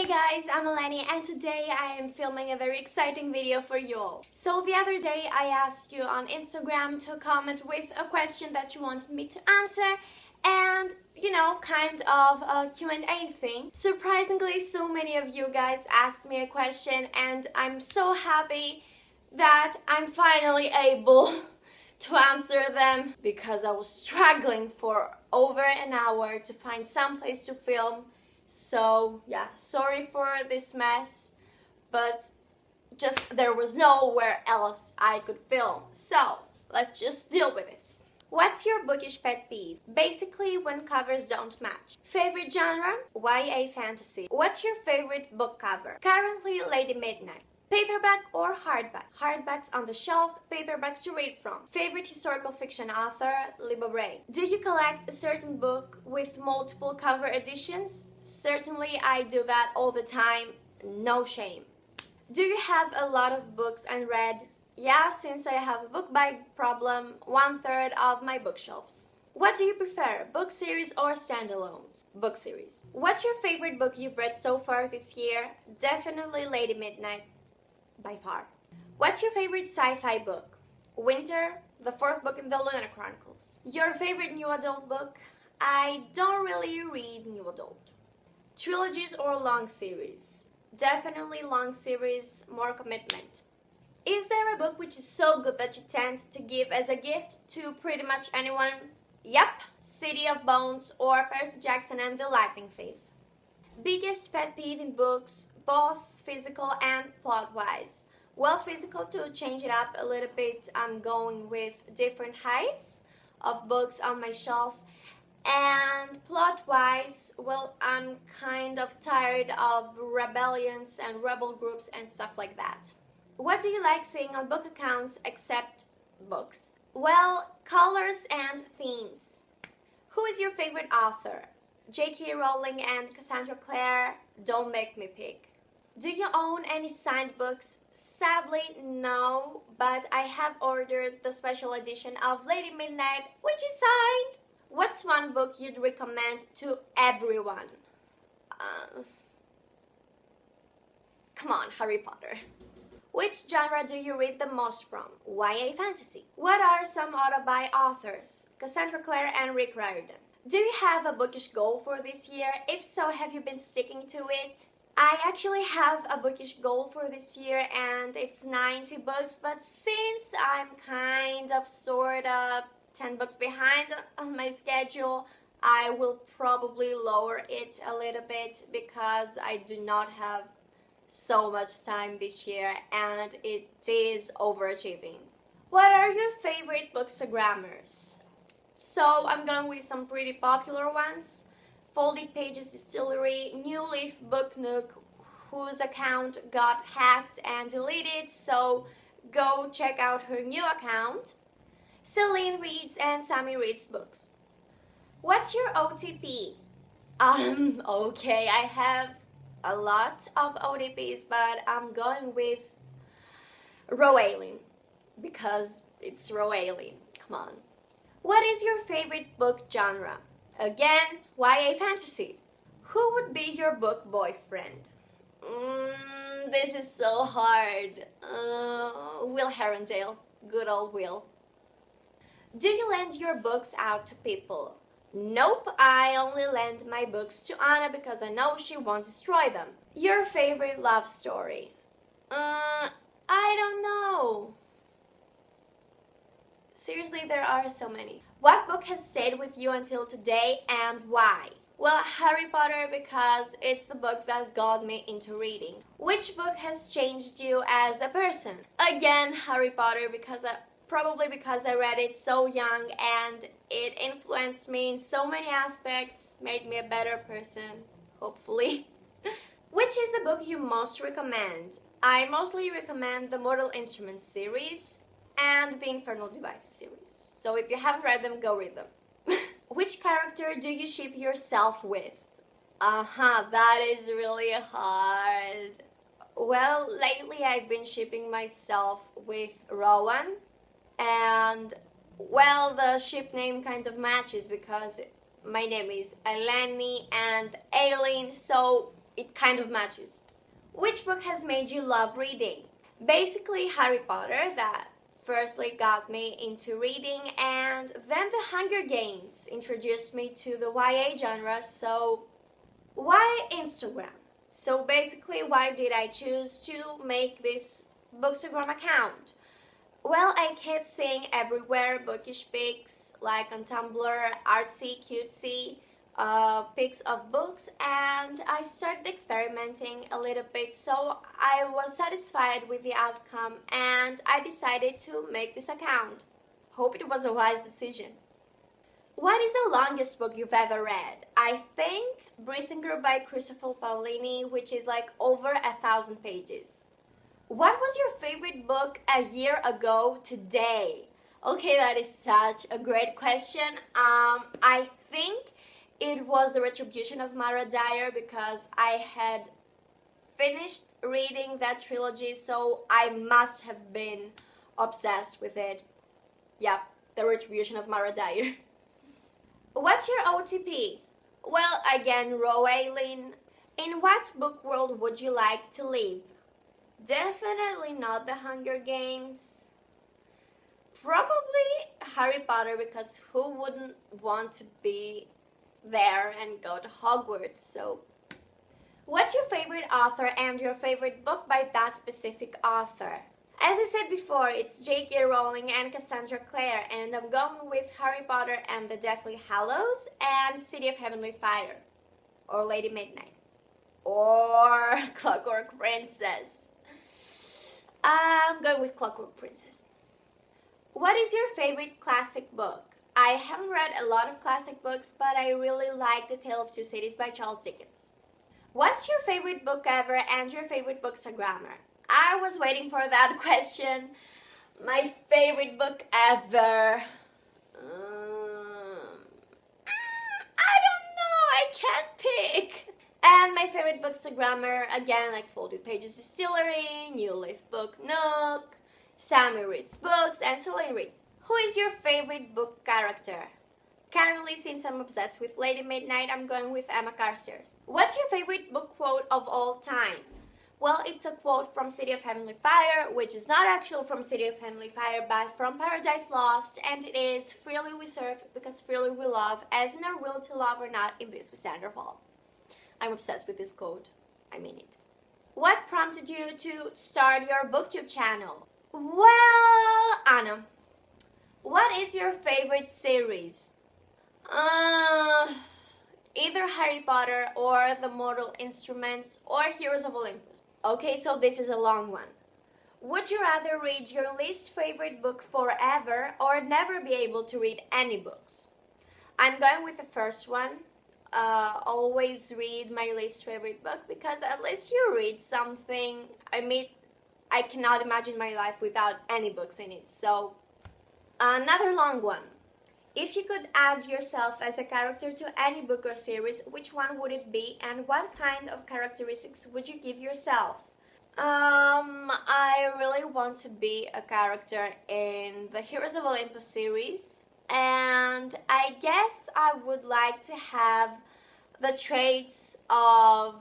Hey guys, I'm Eleni and today I am filming a very exciting video for you all. So the other day I asked you on Instagram to comment with a question that you wanted me to answer and, kind of a Q&A thing. Surprisingly, so many of you guys asked me a question and I'm so happy that I'm finally able to answer them because I was struggling for over an hour to find some place to film. So yeah, sorry for this mess, but just there was nowhere else I could film. So let's just deal with this. What's your bookish pet peeve? Basically when covers don't match. Favorite genre? YA fantasy. What's your favorite book cover? Currently Lady Midnight. Paperback or hardback? Hardbacks on the shelf, paperbacks to read from. Favorite historical fiction author? Libba Bray. Do you collect a certain book with multiple cover editions? Certainly I do that all the time, no shame. Do you have a lot of books unread? Yeah, since I have a book bag problem, 1/3 of my bookshelves. What do you prefer, book series or standalones? Book series. What's your favorite book you've read so far this year? Definitely Lady Midnight. By far. What's your favorite sci-fi book? Winter, the 4th book in the Lunar Chronicles. Your favorite new adult book? I don't really read new adult. Trilogies or long series? Definitely long series, more commitment. Is there a book which is so good that you tend to give as a gift to pretty much anyone? Yep, City of Bones or Percy Jackson and the Lightning Thief. Biggest pet peeve in books, both physical and plot-wise. Well, physical, to change it up a little bit, I'm going with different heights of books on my shelf. And plot-wise, well, I'm kind of tired of rebellions and rebel groups and stuff like that. What do you like seeing on book accounts except books? Well, colors and themes. Who is your favorite author? J.K. Rowling and Cassandra Clare? Don't make me pick. Do you own any signed books? Sadly, no, but I have ordered the special edition of Lady Midnight, which is signed. What's one book you'd recommend to everyone? Come on, Harry Potter. Which genre do you read the most from? YA fantasy. What are some auto-buy authors? Cassandra Clare and Rick Riordan. Do you have a bookish goal for this year? If so, have you been sticking to it? I actually have a bookish goal for this year and it's 90 books, but since I'm kind of sort of 10 books behind on my schedule, I will probably lower it a little bit because I do not have so much time this year and it is overachieving. What are your favorite bookstagrammers? So I'm going with some pretty popular ones. Folded Pages Distillery, New Leaf Book Nook, whose account got hacked and deleted, so go check out her new account. Celine reads and Sammy reads books. What's your OTP? Okay, I have a lot of OTPs, but I'm going with Roailing because it's Roailing. Come on. What is your favorite book genre? Again, YA fantasy. Who would be your book boyfriend? This is so hard. Will Herondale. Good old Will. Do you lend your books out to people? Nope, I only lend my books to Anna because I know she won't destroy them. Your favorite love story? I don't know. Seriously, there are so many. What book has stayed with you until today and why? Well, Harry Potter because it's the book that got me into reading. Which book has changed you as a person? Again, Harry Potter because probably because I read it so young and it influenced me in so many aspects, made me a better person, hopefully. Which is the book you most recommend? I mostly recommend the Mortal Instruments series and the Infernal Devices series. So if you haven't read them, go read them. Which character do you ship yourself with? That is really hard. Well, lately I've been shipping myself with Rowan and, well, the ship name kind of matches because my name is Eleni and Aileen, so it kind of matches. Which book has made you love reading? Basically Harry Potter, that firstly got me into reading, and then the Hunger Games introduced me to the YA genre. So why Instagram? So basically, why did I choose to make this Bookstagram account? Well, I kept seeing everywhere bookish pics, like on Tumblr, artsy, cutesy pics of books, and I started experimenting a little bit, so I was satisfied with the outcome and I decided to make this account. Hope it was a wise decision. What is the longest book you've ever read? I think Brissinger by Christopher Paolini, which is like over 1,000 pages. What was your favorite book a year ago today? Okay, that is such a great question. I think it was The Retribution of Mara Dyer, because I had finished reading that trilogy, so I must have been obsessed with it. Yep, The Retribution of Mara Dyer. What's your OTP? Well, again, Eleni. In what book world would you like to live? Definitely not the Hunger Games. Probably Harry Potter, because who wouldn't want to be there and go to Hogwarts? So, what's your favorite author and your favorite book by that specific author? As I said before, it's J.K. Rowling and Cassandra Clare, and I'm going with Harry Potter and the Deathly Hallows and City of Heavenly Fire, or Lady Midnight, or Clockwork Princess. I'm going with Clockwork Princess. What is your favorite classic book? I haven't read a lot of classic books, but I really like The Tale of Two Cities by Charles Dickens. What's your favorite book ever and your favorite Bookstagrammer? I was waiting for that question. My favorite book ever. I don't know. I can't pick. And my favorite Bookstagrammer, again, like Folded Pages Distillery, New Leaf Book Nook, Sammy reads books, and Celine reads. Who is your favorite book character? Currently, since I'm obsessed with Lady Midnight, I'm going with Emma Carstairs. What's your favorite book quote of all time? Well, it's a quote from City of Heavenly Fire, which is not actually from City of Heavenly Fire, but from Paradise Lost, and it is, freely we serve because freely we love, as in our will to love or not, in this we stand or fall. I'm obsessed with this quote. I mean it. What prompted you to start your booktube channel? Well, Anna, what is your favorite series? Either Harry Potter or The Mortal Instruments or Heroes of Olympus. Okay, so this is a long one. Would you rather read your least favorite book forever or never be able to read any books? I'm going with the first one. Always read my least favorite book, because at least you read something. I mean, I cannot imagine my life without any books in it. So, another long one. If you could add yourself as a character to any book or series, which one would it be, and what kind of characteristics would you give yourself? I really want to be a character in the Heroes of Olympus series, and I guess I would like to have the traits of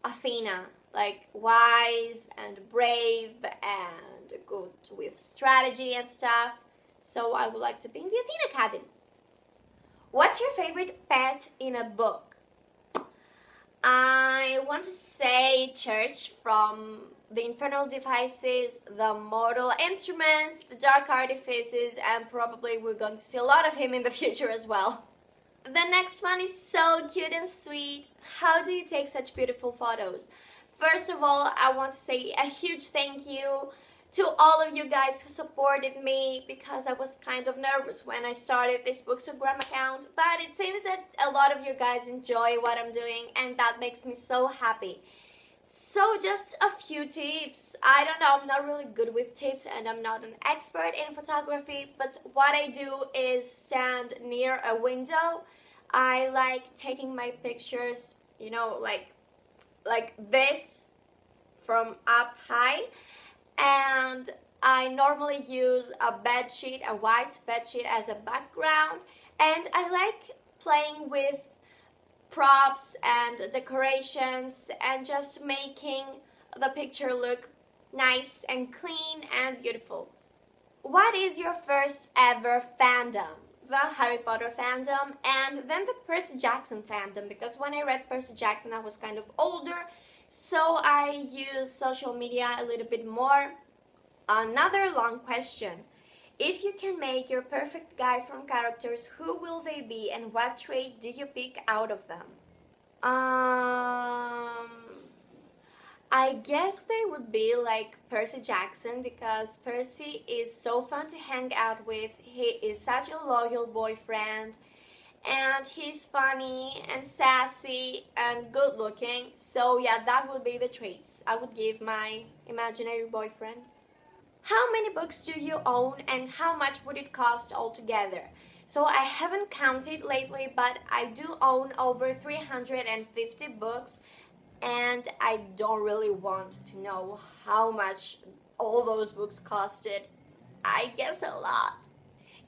Athena, like wise and brave and good with strategy and stuff. So I would like to be in the Athena cabin. What's your favorite pet in a book? I want to say Church from The Infernal Devices, The Mortal Instruments, The Dark Artifices, and probably we're going to see a lot of him in the future as well. The next one is so cute and sweet. How do you take such beautiful photos? First of all, I want to say a huge thank you to all of you guys who supported me, because I was kind of nervous when I started this Bookstagram account, but it seems that a lot of you guys enjoy what I'm doing, and that makes me so happy. So just a few tips. I don't know, I'm not really good with tips and I'm not an expert in photography, but what I do is stand near a window. I like taking my pictures, you know, like this from up high. And I normally use a bedsheet, a white bedsheet as a background, and I like playing with props and decorations and just making the picture look nice and clean and beautiful. What is your first ever fandom? The Harry Potter fandom and then the Percy Jackson fandom, because when I read Percy Jackson I was kind of older, so I use social media a little bit more. Another long question. If you can make your perfect guy from characters, who will they be and what trait do you pick out of them? I guess they would be like Percy Jackson, because Percy is so fun to hang out with. He is such a loyal boyfriend and he's funny and sassy and good looking. So yeah, that would be the traits I would give my imaginary boyfriend. How many books do you own and how much would it cost altogether? So I haven't counted lately, but I do own over 350 books. And I don't really want to know how much all those books costed. I guess a lot.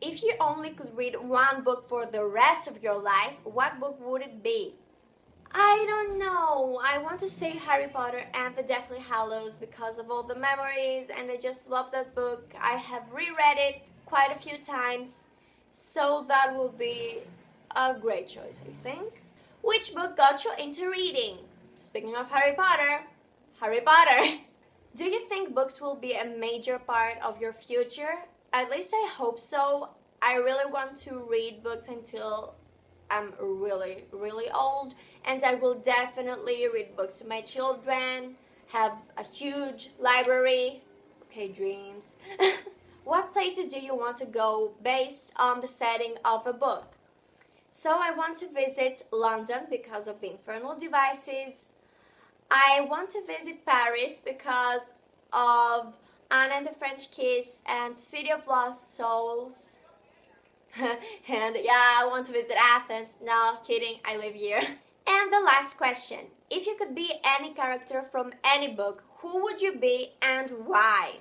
If you only could read one book for the rest of your life, what book would it be? I don't know. I want to say Harry Potter and the Deathly Hallows because of all the memories, and I just love that book. I have reread it quite a few times, so that will be a great choice, I think. Which book got you into reading? Speaking of Harry Potter, Harry Potter! Do you think books will be a major part of your future? At least I hope so. I really want to read books until I'm really, really old, and I will definitely read books to my children, have a huge library. Okay, dreams. What places do you want to go based on the setting of a book? So I want to visit London because of the infernal devices. I want to visit Paris because of Anne and the French Kiss and City of Lost Souls. And yeah, I want to visit Athens. No, kidding, I live here. And the last question. If you could be any character from any book, who would you be and why?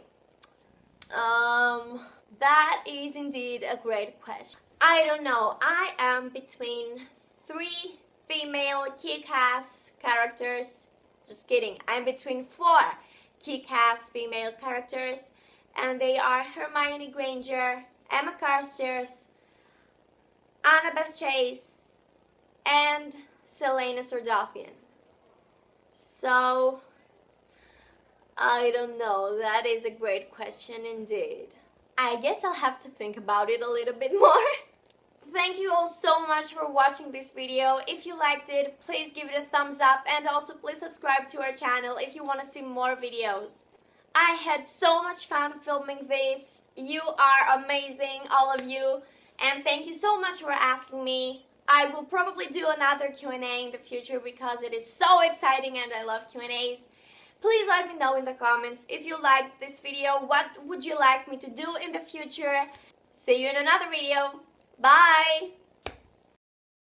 That is indeed a great question. I don't know. I am between 3 female kick-ass characters. Just kidding. I'm between 4 kick-ass female characters, and they are Hermione Granger, Emma Carstairs, Annabeth Chase, and Selena Sordothian. So, I don't know. That is a great question indeed. I guess I'll have to think about it a little bit more. Thank you all so much for watching this video. If you liked it, please give it a thumbs up, and also please subscribe to our channel if you want to see more videos. I had so much fun filming this. You are amazing, all of you, and thank you so much for asking me. I will probably do another Q&A in the future because it is so exciting and I love Q&As. Please let me know in the comments if you liked this video. What would you like me to do in the future? See you in another video. Bye!